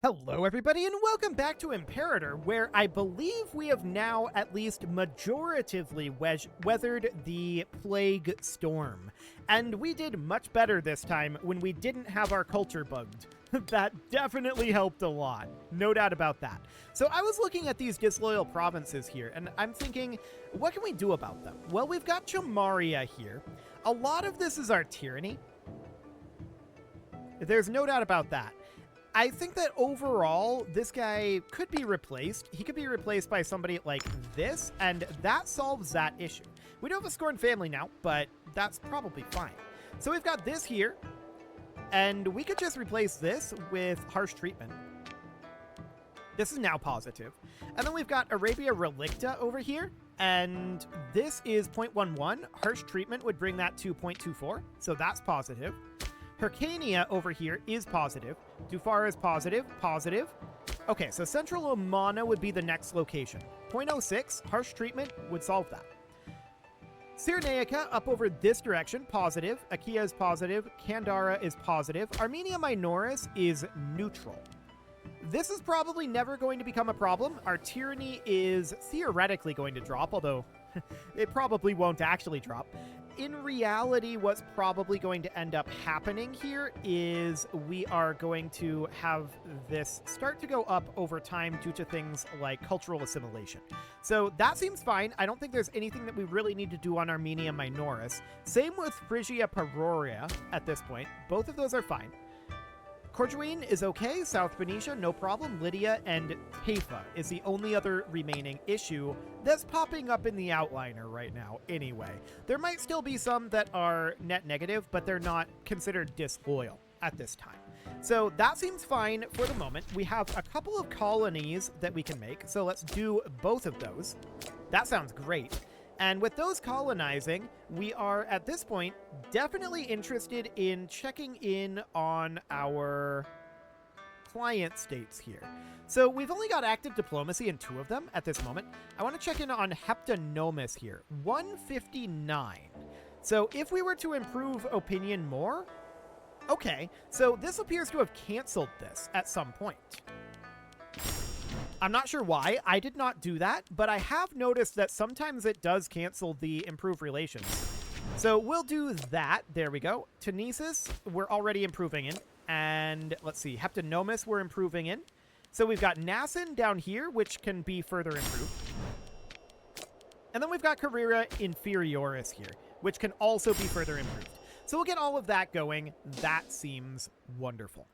Hello everybody and welcome back to Imperator, where I believe we have now at least majoritively weathered the plague storm. And we did much better this time when we didn't have our culture bugged. That definitely helped a lot, no doubt about that. So I was looking at these disloyal provinces here, and I'm thinking, what can we do about them? Well, we've got Chamaria here. A lot of this is our tyranny. There's no doubt about that. I think that overall, this guy could be replaced. He could be replaced by somebody like this, and that solves that issue. We do have a scorned family now, but that's probably fine. So we've got this here, and we could just replace this with harsh treatment. This is now positive. And then we've got Arabia Relicta over here, and this is 0.11. Harsh treatment would bring that to 0.24, so that's positive. Hyrcania over here is positive. Dufar is positive. Positive. Okay, so Central Omana would be the next location. 0.06, harsh treatment would solve that. Cyrenaica up over this direction, positive. Achaia is positive. Kandara is positive. Armenia Minoris is neutral. This is probably never going to become a problem. Our tyranny is theoretically going to drop, although it probably won't actually drop. In reality, what's probably going to end up happening here is we are going to have this start to go up over time due to things like cultural assimilation. So that seems fine. I don't think there's anything that we really need to do on Armenia Minoris. Same with Phrygia Peroria at this point. Both of those are fine. Corduene is okay. South Benicia, no problem. Lydia and Taifa is the only other remaining issue that's popping up in the outliner right now anyway. There might still be some that are net negative, but they're not considered disloyal at this time. So that seems fine for the moment. We have a couple of colonies that we can make, so let's do both of those. That sounds great. And with those colonizing, we are, at this point, definitely interested in checking in on our client states here. So we've only got active diplomacy in 2 of them at this moment. I want to check in on Heptanomus here, 159. So if we were to improve opinion more, okay, so this appears to have canceled this at some point. I'm not sure why. I did not do that, but I have noticed that sometimes it does cancel the improve relations. So we'll do that. There we go. Tunesis, we're already improving in. And let's see, Heptanomus, we're improving in. So we've got Nassin down here, which can be further improved. And then we've got Carrera Inferioris here, which can also be further improved. So we'll get all of that going. That seems wonderful.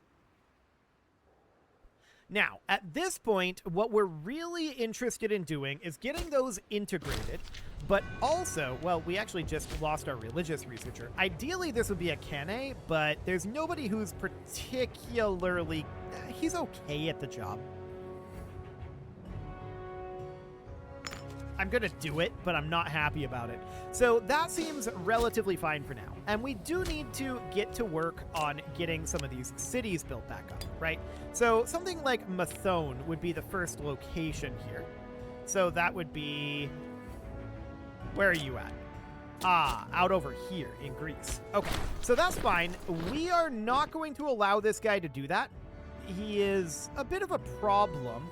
Now, at this point, what we're really interested in doing is getting those integrated, but also, well, we actually just lost our religious researcher. Ideally, this would be a Kene, but there's nobody who's particularly... he's okay at the job. I'm gonna do it, but I'm not happy about it. So that seems relatively fine for now. And we do need to get to work on getting some of these cities built back up, right? So something like Mathone would be the first location here. So that would be... where are you at? Ah, out over here in Greece. Okay, so that's fine. We are not going to allow this guy to do that. He is a bit of a problem.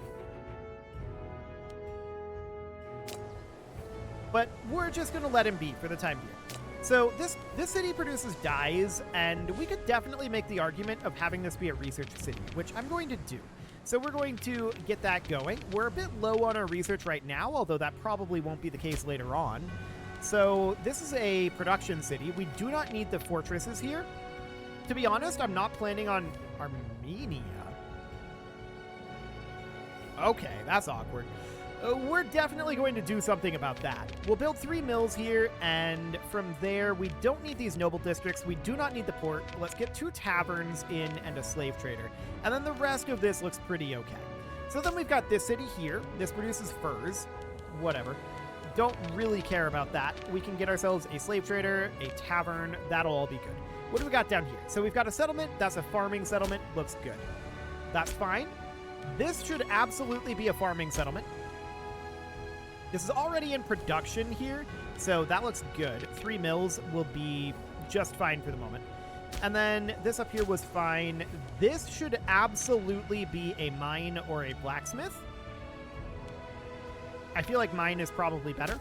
But we're just going to let him be for the time being. So this city produces dyes, and we could definitely make the argument of having this be a research city, which I'm going to do. So we're going to get that going. We're a bit low on our research right now, although that probably won't be the case later on. So this is a production city. We do not need the fortresses here. To be honest, I'm not planning on Armenia. Okay, that's awkward. We're definitely going to do something about that. We'll build 3 mills here, and from there, we don't need these noble districts. We do not need the port. Let's get 2 taverns in and a slave trader. And then the rest of this looks pretty okay. So then we've got this city here. This produces furs. Whatever. Don't really care about that. We can get ourselves a slave trader, a tavern. That'll all be good. What do we got down here? So we've got a settlement. That's a farming settlement. Looks good. That's fine. This should absolutely be a farming settlement. This is already in production here, so that looks good. 3 mills will be just fine for the moment. And then this up here was fine. This should absolutely be a mine or a blacksmith. I feel like mine is probably better.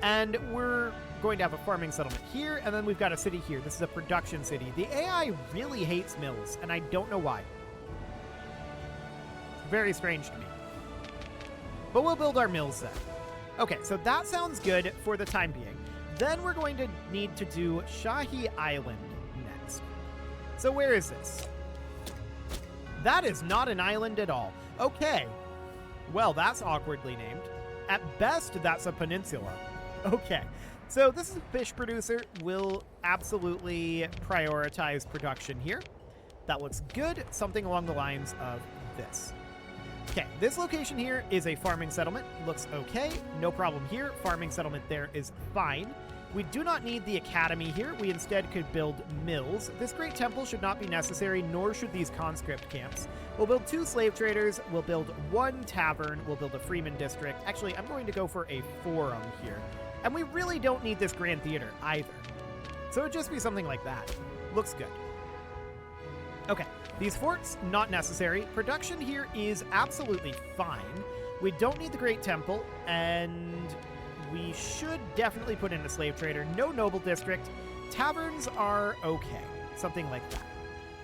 And we're going to have a farming settlement here, and then we've got a city here. This is a production city. The AI really hates mills, and I don't know why. It's very strange to me. But we'll build our mills then. Okay, so that sounds good for the time being. Then we're going to need to do Shahi Island next. So where is this? That is not an island at all. Okay. Well, that's awkwardly named. At best, that's a peninsula. Okay. So this is a fish producer. We'll absolutely prioritize production here. That looks good. Something along the lines of this. Okay, this location here is a farming settlement. Looks okay. No problem here. Farming settlement there is fine. We do not need the academy here. We instead could build mills. This great temple should not be necessary, nor should these conscript camps. We'll build 2 slave traders. We'll build 1 tavern. We'll build a freeman district. Actually, I'm going to go for a forum here. And we really don't need this grand theater either. So it would just be something like that. Looks good. Okay, these forts, not necessary. Production here is absolutely fine. We don't need the great temple, and we should definitely put in a slave trader. No noble district. Taverns are okay. Something like that.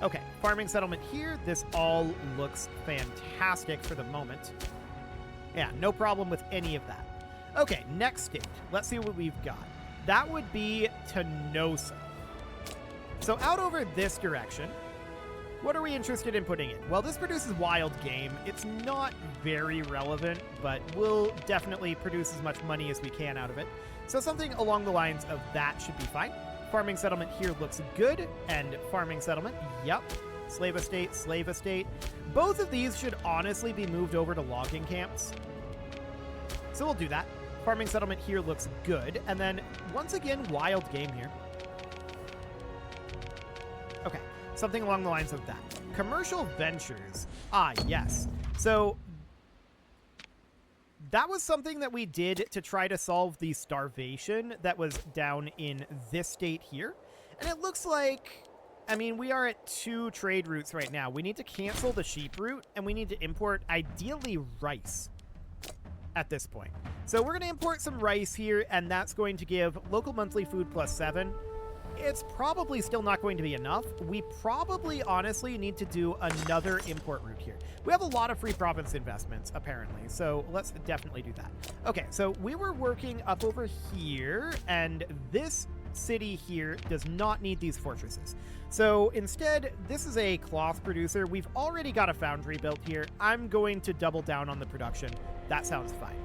Okay, farming settlement here. This all looks fantastic for the moment. Yeah, no problem with any of that. Okay, next state. Let's see what we've got. That would be Tenosa. So out over this direction, what are we interested in putting in? Well, this produces wild game. It's not very relevant, but we'll definitely produce as much money as we can out of it. So something along the lines of that should be fine. Farming settlement here looks good, and farming settlement, yep. Slave estate, slave estate. Both of these should honestly be moved over to logging camps. So we'll do that. Farming settlement here looks good, and then once again, wild game here. Okay. Something along the lines of that. Commercial ventures. Ah, yes. So that was something that we did to try to solve the starvation that was down in this state here. And it looks like, I mean, we are at 2 trade routes right now. We need to cancel the sheep route, and we need to import, ideally, rice at this point. So we're going to import some rice here, and that's going to give local monthly food +7. It's probably still not going to be enough. We probably, honestly, need to do another import route here. We have a lot of free province investments, apparently, so let's definitely do that. Okay, so we were working up over here, and this city here does not need these fortresses. So instead, this is a cloth producer. We've already got a foundry built here. I'm going to double down on the production. That sounds fine.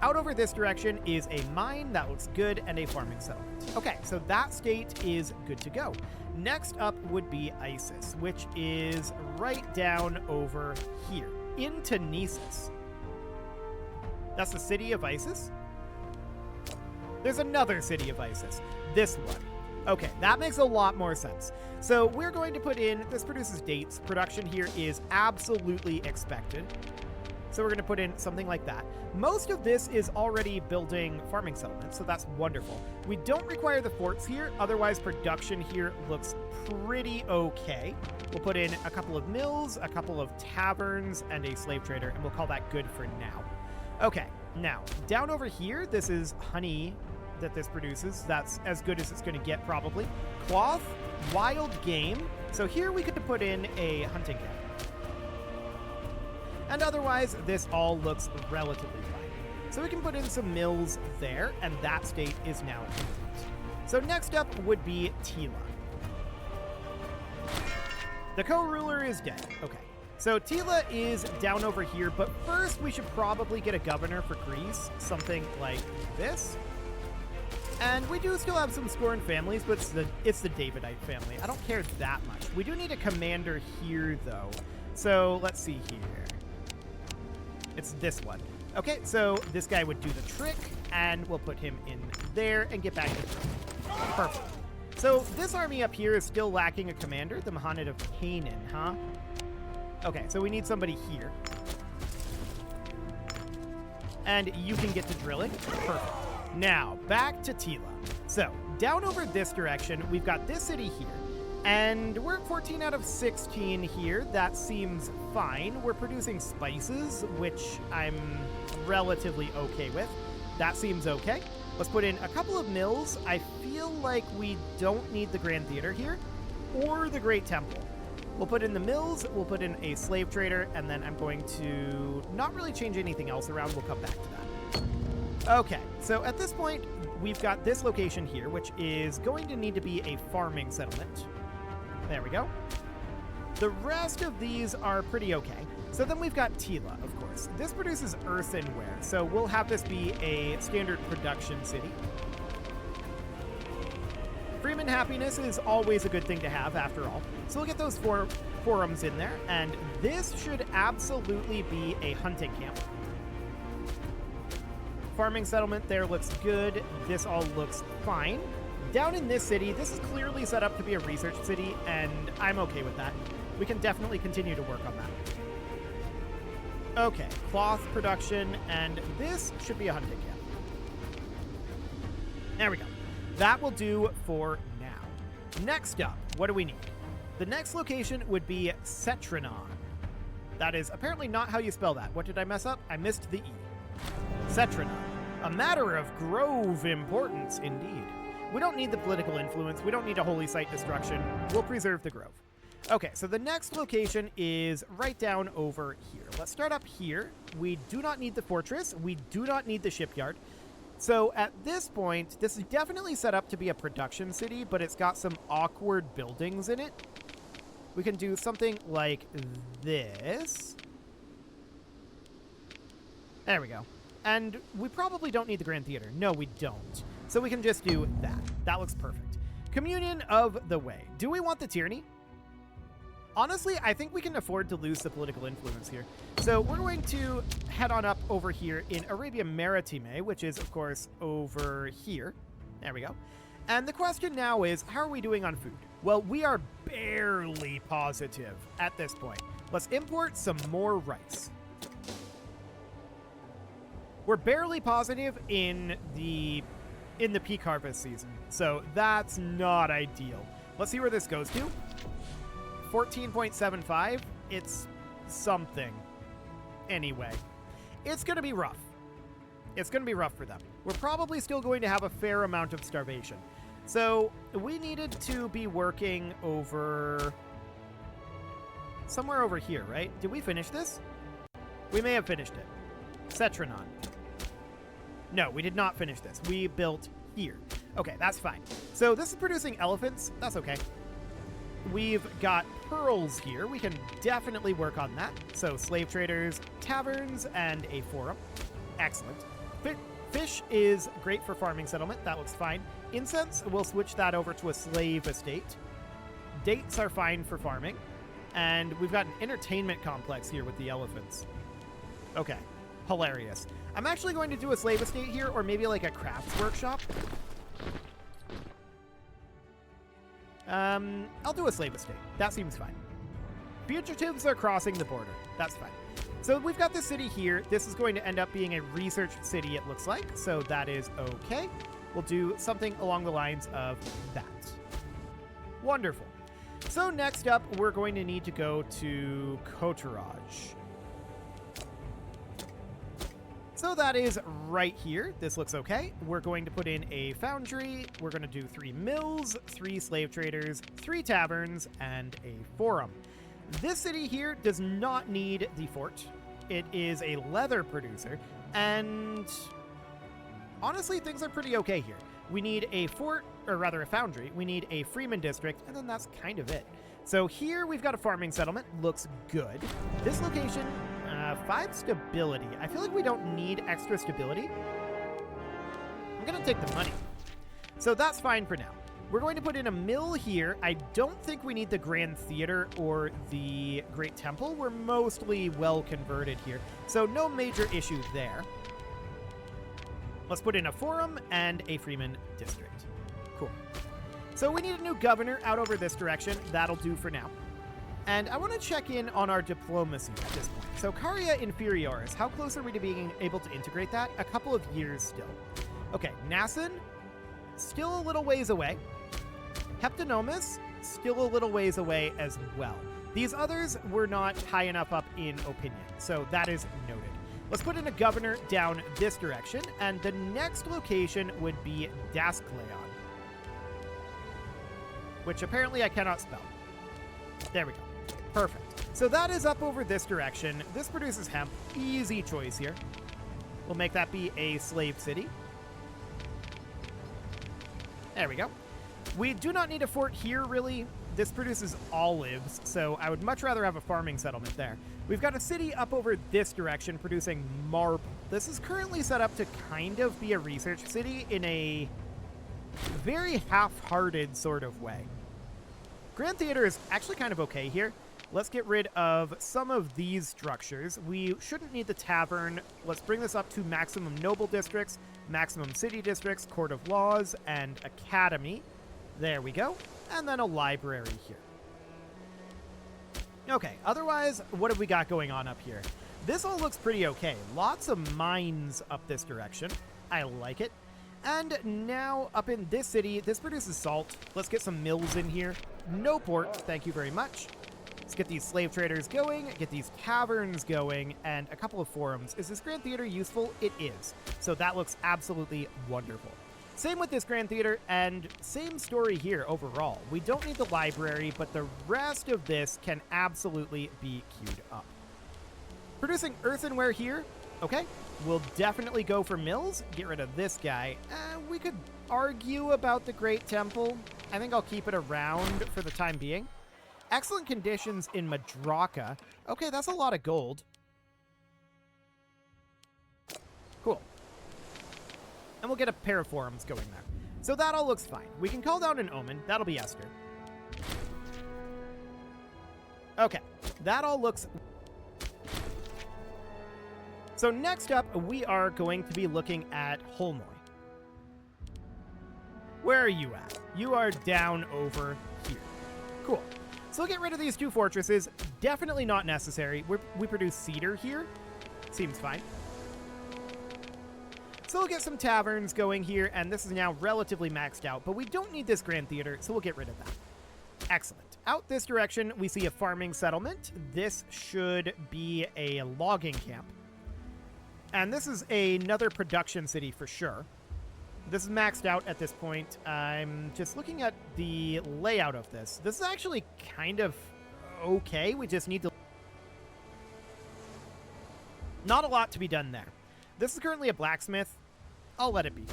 Out over this direction is a mine, that looks good, and a farming settlement. Okay, so that state is good to go. Next up would be Isis, which is right down over here, in Tenisis. That's the city of Isis? There's another city of Isis, this one. Okay, that makes a lot more sense. So we're going to put in, this produces dates. Production here is absolutely expected. So we're going to put in something like that. Most of this is already building farming settlements, so that's wonderful. We don't require the forts here, otherwise production here looks pretty okay. We'll put in a couple of mills, a couple of taverns, and a slave trader, and we'll call that good for now. Okay, now, down over here, this is honey that this produces. That's as good as it's going to get, probably. Cloth, wild game. So here we could put in a hunting cabin. And otherwise, this all looks relatively fine. So we can put in some mills there, and that state is now complete. So next up would be Tila. The co-ruler is dead. Okay. So Tila is down over here, but first we should probably get a governor for Greece, something like this. And we do still have some Scorn families, but it's the Davidite family. I don't care that much. We do need a commander here, though. So let's see here. It's this one. Okay, so this guy would do the trick, and we'll put him in there and get back to the Perfect. So this army up here is still lacking a commander, the Mahomet of Canaan, huh? Okay, so we need somebody here. And you can get to drilling. Perfect. Now, back to Tila. So, down over this direction, we've got this city here. And we're at 14 out of 16 here. That seems fine. We're producing spices, which I'm relatively okay with. That seems okay. Let's put in a couple of mills. I feel like we don't need the Grand Theater here or the Great Temple. We'll put in the mills, we'll put in a slave trader, and then I'm going to not really change anything else around. We'll come back to that. Okay, so at this point, we've got this location here, which is going to need to be a farming settlement. There we go. The rest of these are pretty okay. So then we've got Tila, of course. This produces earthenware, so we'll have this be a standard production city. Freeman happiness is always a good thing to have, after all. So we'll get those forums in there, and this should absolutely be a hunting camp. Farming settlement there looks good. This all looks fine. Down in this city, this is clearly set up to be a research city, and I'm okay with that. We can definitely continue to work on that. Okay, cloth production, and this should be a hunting camp. There we go. That will do for now. Next up, what do we need? The next location would be Cetranon. That is apparently not how you spell that. What did I mess up? I missed the E. Cetranon. A matter of grove importance, indeed. We don't need the political influence. We don't need a holy site destruction. We'll preserve the grove. Okay, so the next location is right down over here. Let's start up here. We do not need the fortress. We do not need the shipyard. So at this point, this is definitely set up to be a production city, but it's got some awkward buildings in it. We can do something like this. There we go. And we probably don't need the Grand Theater. No, we don't. So we can just do that. That looks perfect. Communion of the Way. Do we want the tyranny? Honestly, I think we can afford to lose the political influence here. So we're going to head on up over here in Arabia Maritime, which is, of course, over here. There we go. And the question now is, how are we doing on food? Well, we are barely positive at this point. Let's import some more rice. We're barely positive in the peak harvest season, so that's not ideal. Let's see where this goes to. 14.75. It's something. Anyway, it's going to be rough. It's going to be rough for them. We're probably still going to have a fair amount of starvation. So we needed to be working over somewhere over here, right? Did we finish this? We may have finished it. Cetranon. No, we did not finish this. We built here. Okay, that's fine. So this is producing elephants. That's okay. We've got pearls here. We can definitely work on that. So slave traders, taverns, and a forum. Excellent. Fish is great for farming settlement. That looks fine. Incense, we'll switch that over to a slave estate. Dates are fine for farming. And we've got an entertainment complex here with the elephants. Okay. Hilarious. I'm actually going to do a slave estate here, or maybe like a crafts workshop. I'll do a slave estate. That seems fine. Fugitives are crossing the border. That's fine. So we've got this city here. This is going to end up being a research city, it looks like. So that is okay. We'll do something along the lines of that. Wonderful. So next up, we're going to need to go to Kotaraj. So that is right here. This looks okay. We're going to put in a foundry. We're going to do 3 mills, 3 slave traders, 3 taverns, and a forum. This city here does not need the fort. It is a leather producer, and honestly, things are pretty okay here. We need a fort, or rather a foundry. We need a Freeman district, and then that's kind of it. So here we've got a farming settlement. Looks good. This location... 5 stability. I feel like we don't need extra stability. I'm going to take the money. So that's fine for now. We're going to put in a mill here. I don't think we need the Grand Theater or the Great Temple. We're mostly well converted here. So no major issue there. Let's put in a forum and a Freeman district. Cool. So we need a new governor out over this direction. That'll do for now. And I want to check in on our diplomacy at this point. So Caria Inferioris, how close are we to being able to integrate that? A couple of years still. Okay, Nassan, still a little ways away. Heptonomus, still a little ways away as well. These others were not high enough up in opinion, so that is noted. Let's put in a governor down this direction, and the next location would be Daskleon, which apparently I cannot spell. There we go. Perfect. So that is up over this direction. This produces hemp. Easy choice here. We'll make that be a slave city. There we go. We do not need a fort here, really. This produces olives, so I would much rather have a farming settlement there. We've got a city up over this direction producing marble. This is currently set up to kind of be a research city in a very half-hearted sort of way. Grand Theater is actually kind of okay here. Let's get rid of some of these structures. We shouldn't need the tavern. Let's bring this up to maximum noble districts, maximum city districts, court of laws, and academy. There we go. And then a library here. Okay, otherwise, what have we got going on up here? This all looks pretty okay. Lots of mines up this direction. I like it. And now up in this city, this produces salt. Let's get some mills in here. No port, thank you very much. Let's get these slave traders going, get these taverns going, and a couple of forums. Is this Grand Theater useful? It is. So that looks absolutely wonderful. Same with this Grand Theater, and same story here overall. We don't need the library, but the rest of this can absolutely be queued up. Producing earthenware here. Okay, we'll definitely go for mills. Get rid of this guy. We could argue about the Great Temple. I think I'll keep it around for the time being. Excellent conditions in Madraka. Okay, that's a lot of gold. Cool. And we'll get a pair of forums going there. So that all looks fine. We can call down an omen. That'll be Esther. Okay, that all looks... So next up, we are going to be looking at Holmoy. Where are you at? You are down over here. Cool. So we'll get rid of these two fortresses. Definitely not necessary. We produce cedar here. Seems fine. So we'll get some taverns going here, and this is now relatively maxed out, but we don't need this Grand Theater, so we'll get rid of that. Excellent. Out this direction, we see a farming settlement. This should be a logging camp. And this is another production city for sure. This is maxed out at this point. I'm just looking at the layout of this. This is actually kind of okay. We just need to... Not a lot to be done there. This is currently a blacksmith. I'll let it be.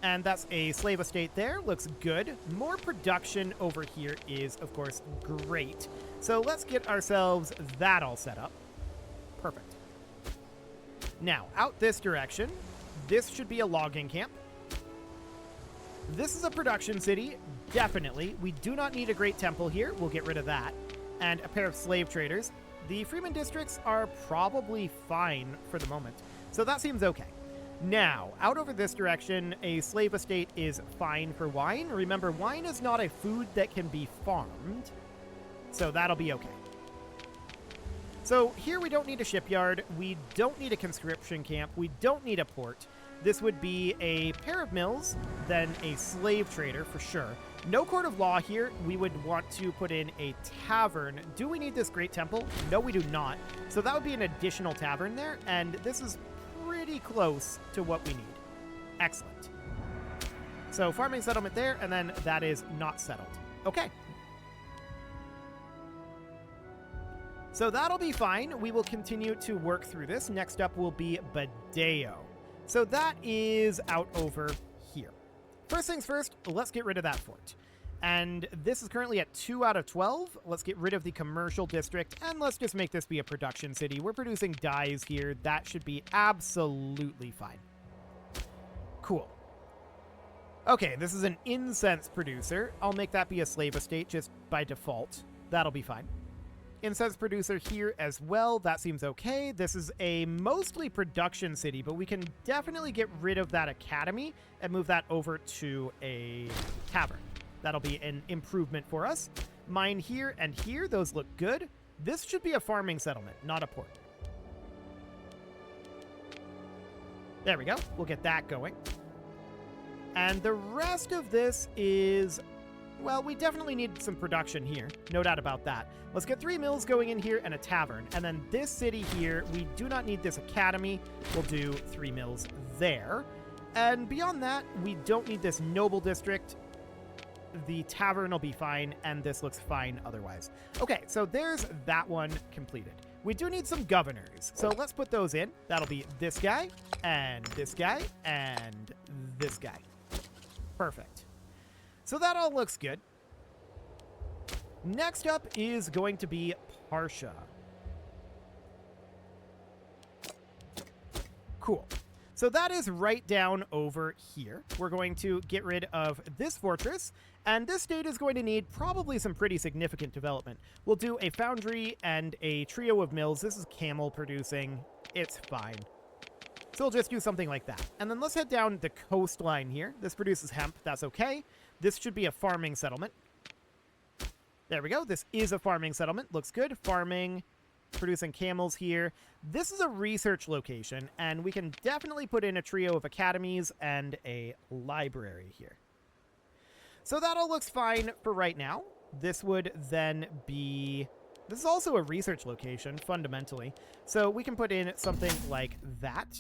And that's a slave estate there. Looks good. More production over here is, of course, great. So let's get ourselves that all set up. Perfect. Now, out this direction, this should be a logging camp. This is a production city, definitely. We do not need a great temple here. We'll get rid of that. And a pair of slave traders. The Freeman districts are probably fine for the moment, so that seems okay. Now, out over this direction, a slave estate is fine for wine. Remember, wine is not a food that can be farmed, so that'll be okay. So here we don't need a shipyard, we don't need a conscription camp, we don't need a port. This would be a pair of mills, then a slave trader for sure. No court of law here. We would want to put in a tavern. Do we need this great temple? No, we do not. So that would be an additional tavern there, and this is pretty close to what we need. Excellent. So farming settlement there, and then that is not settled. Okay. So that'll be fine. We will continue to work through this. Next up will be Badeo. So that is out over here. First things first, let's get rid of that fort. And this is currently at 2 out of 12. Let's get rid of the commercial district, and let's just make this be a production city. We're producing dyes here. That should be absolutely fine. Cool. Okay, this is an incense producer. I'll make that be a slave estate just by default. That'll be fine. Incense producer here as well. That seems okay. This is a mostly production city, but we can definitely get rid of that academy and move that over to a tavern. That'll be an improvement for us. Mine here and here, those look good. This should be a farming settlement, not a port. There we go. We'll get that going. And the rest of this is Well, we definitely need some production here. No doubt about that. Let's get 3 mills going in here and a tavern. And then this city here, we do not need this academy. We'll do 3 mills there. And beyond that, we don't need this noble district. The tavern will be fine, and this looks fine otherwise. Okay, so there's that one completed. We do need some governors, so let's put those in. That'll be this guy, and this guy, and this guy. Perfect. So that all looks good. Next up is going to be Parsha. Cool. So that is right down over here. We're going to get rid of this fortress, and this state is going to need probably some pretty significant development. We'll do a foundry and a trio of mills. This is camel producing. It's fine. So we'll just do something like that. And then let's head down the coastline here. This produces hemp. That's okay. This should be a farming settlement. There we go. This is a farming settlement. Looks good. Farming. Producing camels here. This is a research location, and we can definitely put in a trio of academies and a library here. So that all looks fine for right now. This would then be... This is also a research location, fundamentally. So we can put in something like that.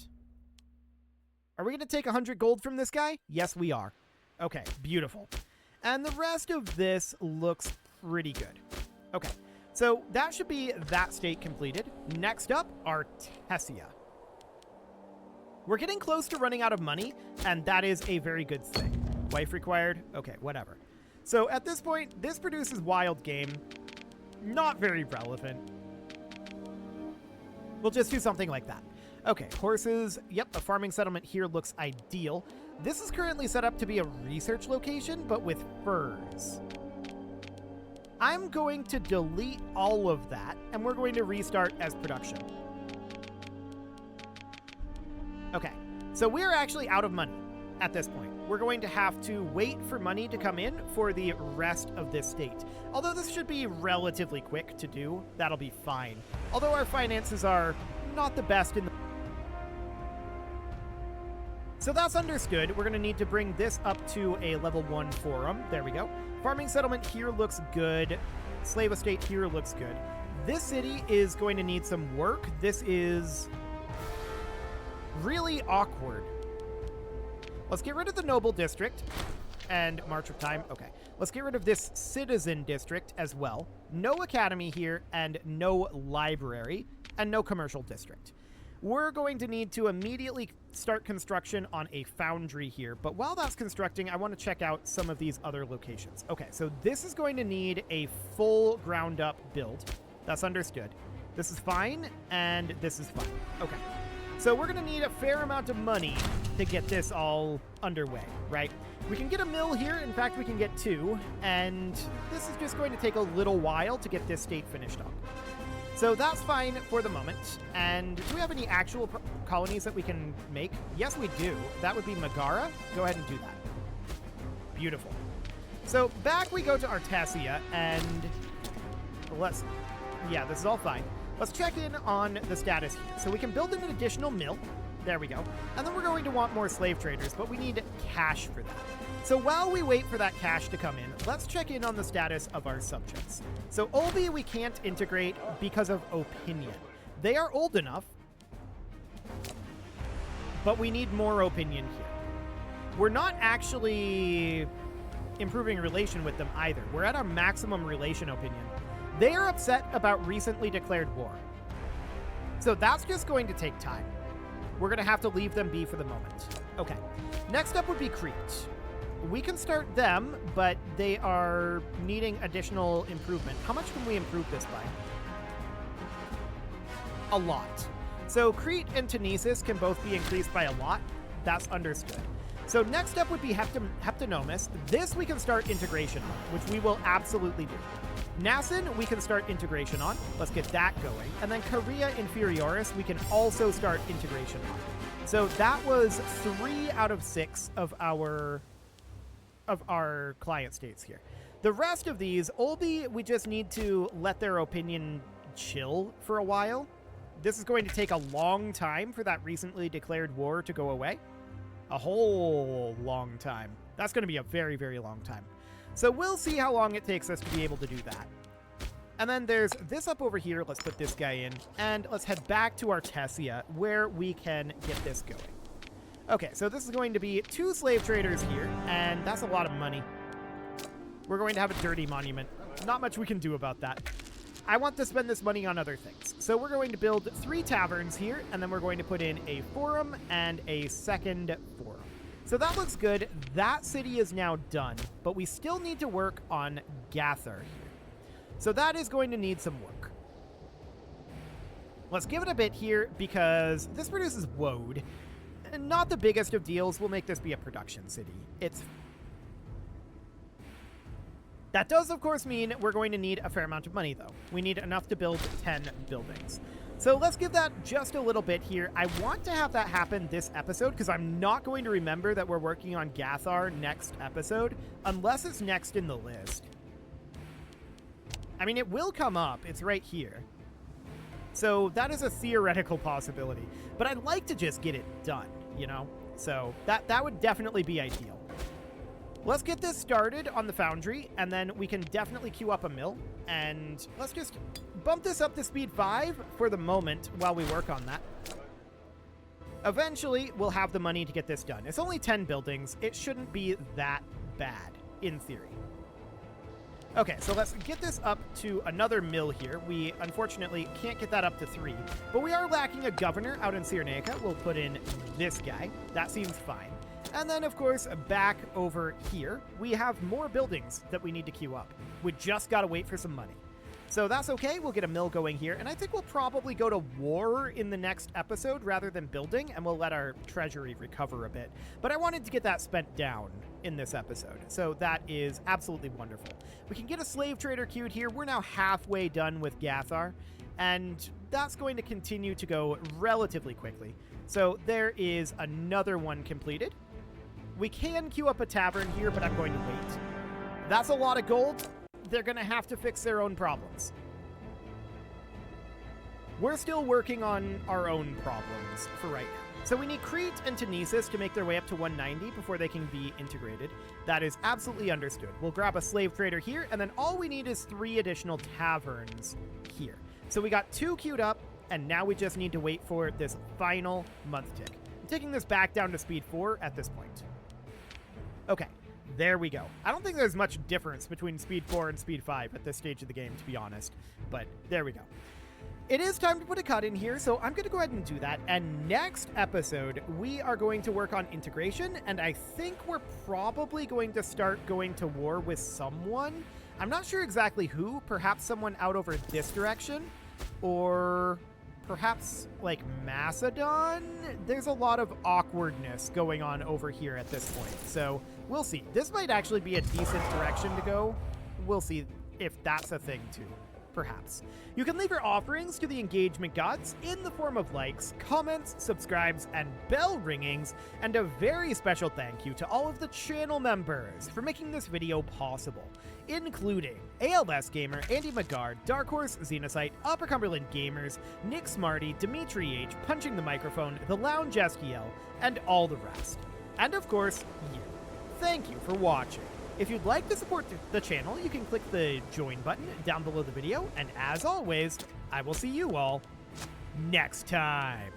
Are we going to take 100 gold from this guy? Yes, we are. Okay, beautiful. And the rest of this looks pretty good. Okay. So that should be that state completed. Next up, Artesia. We're getting close to running out of money, and that is a very good thing. Wife required? Okay, whatever. So at this point, this produces wild game. Not very relevant. We'll just do something like that. Okay, horses. Yep, a farming settlement here looks ideal. This is currently set up to be a research location, but with furs. I'm going to delete all of that, and we're going to restart as production. Okay, so we're actually out of money at this point. We're going to have to wait for money to come in for the rest of this state. Although this should be relatively quick to do, that'll be fine. Although our finances are not the best in the... So that's understood. We're going to need to bring this up to a level 1 forum. There we go. Farming settlement here looks good. Slave estate here looks good. This city is going to need some work. This is really awkward. Let's get rid of the noble district and March of Time. Okay. Let's get rid of this citizen district as well. No academy here and no library and no commercial district. We're going to need to immediately start construction on a foundry here. But while that's constructing, I want to check out some of these other locations. Okay, so this is going to need a full ground-up build. That's understood. This is fine, and this is fine. Okay, so we're going to need a fair amount of money to get this all underway, right? We can get a mill here. In fact, we can get 2. And this is just going to take a little while to get this state finished up. So that's fine for the moment. And do we have any actual colonies that we can make? Yes, we do. That would be Megara. Go ahead and do that. Beautiful. So back we go to Artesia, and let's... Yeah, this is all fine. Let's check in on the status here. So we can build an additional mill. There we go. And then we're going to want more slave traders, but we need cash for that. So while we wait for that cash to come in, let's check in on the status of our subjects. So Olbi we can't integrate because of opinion. They are old enough, but we need more opinion here. We're not actually improving relation with them either. We're at our maximum relation opinion. They are upset about recently declared war. So that's just going to take time. We're going to have to leave them be for the moment. Okay. Next up would be Crete. We can start them, but they are needing additional improvement. How much can we improve this by? A lot. So Crete and Tunesis can both be increased by a lot. That's understood. So next up would be Heptonomus. This we can start integration on, which we will absolutely do. Nassen, we can start integration on. Let's get that going. And then Korea Inferioris, we can also start integration on. So that was 3 out of 6 of our client states here. The rest of these, Olbi, we just need to let their opinion chill for a while. This is going to take a long time for that recently declared war to go away. A whole long time. That's going to be a very, very long time. So we'll see how long it takes us to be able to do that. And then there's this up over here. Let's put this guy in. And let's head back to Artesia, where we can get this going. Okay, so this is going to be 2 slave traders here, and that's a lot of money. We're going to have a dirty monument. Not much we can do about that. I want to spend this money on other things. So we're going to build 3 taverns here, and then we're going to put in a forum and a second forum. So that looks good. That city is now done, but we still need to work on Gathar here. So that is going to need some work. Let's give it a bit here, because this produces woad. Not the biggest of deals. We'll make this be a production city. That does, of course, mean we're going to need a fair amount of money, though. We need enough to build 10 buildings. So let's give that just a little bit here. I want to have that happen this episode, because I'm not going to remember that we're working on Gathar next episode, unless it's next in the list. I mean, it will come up. It's right here. So that is a theoretical possibility. But I'd like to just get it done, you know? So that would definitely be ideal. Let's get this started on the foundry, and then we can definitely queue up a mill. And let's just bump this up to speed 5 for the moment while we work on that. Eventually, we'll have the money to get this done. It's only 10 buildings. It shouldn't be that bad, in theory. Okay, so let's get this up to another mill here. We, unfortunately, can't get that up to 3. But we are lacking a governor out in Cyrenaica. We'll put in this guy. That seems fine. And then, of course, back over here, we have more buildings that we need to queue up. We just got to wait for some money. So that's okay. We'll get a mill going here. And I think we'll probably go to war in the next episode rather than building, and we'll let our treasury recover a bit. But I wanted to get that spent down in this episode. So that is absolutely wonderful. We can get a slave trader queued here. We're now halfway done with Gathar, and that's going to continue to go relatively quickly. So there is another one completed. We can queue up a tavern here, but I'm going to wait. That's a lot of gold. They're going to have to fix their own problems. We're still working on our own problems for right now. So we need Crete and Tunesis to make their way up to 190 before they can be integrated. That is absolutely understood. We'll grab a slave trader here, and then all we need is 3 additional taverns here. So we got 2 queued up, and now we just need to wait for this final month tick. I'm taking this back down to speed 4 at this point. Okay, there we go. I don't think there's much difference between speed 4 and speed 5 at this stage of the game, to be honest, but there we go. It is time to put a cut in here, so I'm going to go ahead and do that. And next episode, we are going to work on integration, and I think we're probably going to start going to war with someone. I'm not sure exactly who. Perhaps someone out over this direction, or perhaps like Macedon. There's a lot of awkwardness going on over here at this point, so we'll see. This might actually be a decent direction to go. We'll see if that's a thing too. Perhaps. You can leave your offerings to the engagement gods in the form of likes, comments, subscribes, and bell ringings, and a very special thank you to all of the channel members for making this video possible, including ALS Gamer, Andy McGard, Dark Horse, Xenocyte, Upper Cumberland Gamers, Nick Smarty, Dimitri H, Punching the Microphone, The Lounge STL, and all the rest. And of course, you. Thank you for watching. If you'd like to support the channel, you can click the join button down below the video, and as always, I will see you all next time.